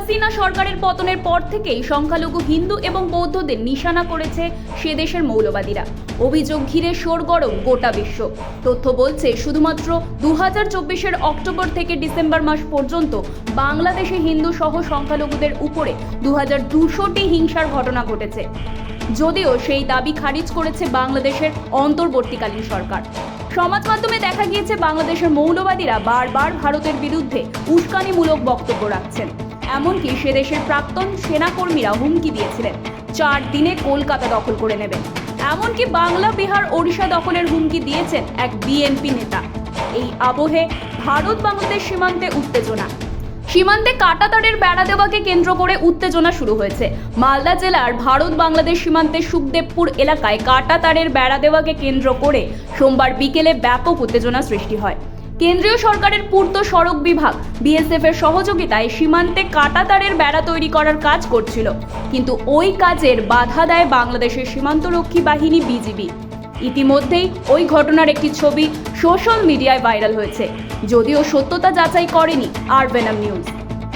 হাসিনা সরকারের পতনের পর থেকেই সংখ্যালঘু হিন্দু এবং বৌদ্ধদের নিশানা করেছে সে দেশের মৌলবাদীরা। অভিযোগ ঘিরে সরগরম গোটা বিশ্ব। তথ্য বলছে শুধুমাত্র 2024-এর অক্টোবর থেকে ডিসেম্বর মাস পর্যন্ত বাংলাদেশে হিন্দু সহ সংখ্যালঘুদের উপরে 2200টি হিংসার ঘটনা ঘটেছে। যদিও সেই দাবি খারিজ করেছে বাংলাদেশের অন্তর্বর্তীকালীন সরকার। সমাজ মাধ্যমে দেখা গিয়েছে বাংলাদেশের মৌলবাদীরা বারবার ভারতের বিরুদ্ধে উস্কানিমূলক বক্তব্য রাখছেন। এমনকি সে দেশের প্রাক্তন সেনাকর্মীরা হুমকি দিয়েছিলেন 4 দিনে কলকাতা দখল করে নেবেন। এমনকি বাংলা, বিহার, ওড়িশা দখলের হুমকি দিয়েছেন এক বিএনপি নেতা। এই আবহে ভারত বাংলাদেশ সীমান্তে উত্তেজনা। সীমান্তে কাঁটাতারের বেড়া দেওয়াকে কেন্দ্র করে উত্তেজনা শুরু হয়েছে। মালদা জেলার ভারত বাংলাদেশ সীমান্তে সুখদেবপুর এলাকায় কাঁটাতারের বেড়া দেওয়াকে কেন্দ্র করে সোমবার বিকেলে ব্যাপক উত্তেজনা সৃষ্টি হয়। কেন্দ্রীয় সরকারের পূর্ত সড়ক বিভাগ বিএসএফ এর সহযোগিতায় সীমান্তে কাঁটাতারের বেড়া তৈরি করার কাজ করছিল, কিন্তু ওই কাজের বাধা দেয় বাংলাদেশের সীমান্তরক্ষী বাহিনী বিজিবি। ইতিমধ্যেই ওই ঘটনার একটি ছবি সোশ্যাল মিডিয়ায় ভাইরাল হয়েছে, যদিও সত্যতা যাচাই করেনি আরভেনাম নিউজ।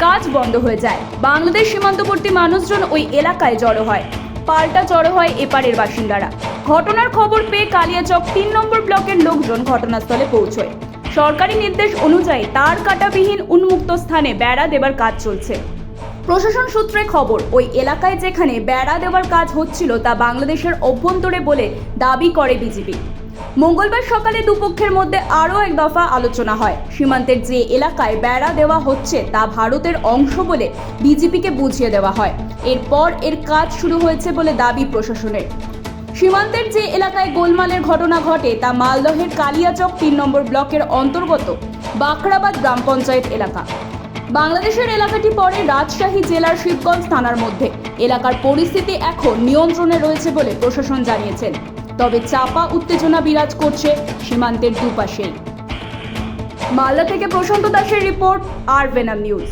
কাজ বন্ধ হয়ে যায়। বাংলাদেশ সীমান্তবর্তী মানুষজন ওই এলাকায় জড়ো হয়। পাল্টা জড়ো হয় এপারের বাসিন্দারা। ঘটনার খবর পেয়ে কালিয়াচক 3 নম্বর ব্লকের লোকজন ঘটনাস্থলে পৌঁছয়। সরকারি নির্দেশ অনুযায়ী তার কাটাবিহীন উন্মুক্ত স্থানে বেড়া দেবার কাজ চলছে। প্রশাসন সূত্রে খবর, ওই এলাকায় যেখানে বেড়া দেওয়ার কাজ হচ্ছিল তা বাংলাদেশের অভ্যন্তরে বলে দাবি করে বিজিবি। মঙ্গলবার সকালে দুপক্ষের মধ্যে আরও এক দফা আলোচনা হয়। সীমান্তের যে এলাকায় বেড়া দেওয়া হচ্ছে তা ভারতের অংশ বলে বিজিবিকে বুঝিয়ে দেওয়া হয়। এরপর এর কাজ শুরু হয়েছে বলে দাবি প্রশাসনের। সীমান্তের যে এলাকায় গোলমালের ঘটনা ঘটে তা মালদহের কালিয়াচক 3 নম্বর ব্লকের অন্তর্গত বাখরাবাদ গ্রাম পঞ্চায়েত এলাকা। বাংলাদেশের এলাকাটি পড়ে রাজশাহী জেলার শিবগঞ্জ থানার মধ্যে। এলাকার পরিস্থিতি এখন নিয়ন্ত্রণে রয়েছে বলে প্রশাসন জানিয়েছেন। তবে চাপা উত্তেজনা বিরাজ করছে সীমান্তের দুপাশেই। মালদা থেকে প্রশান্ত দাসের রিপোর্ট, আরভেনাম নিউজ।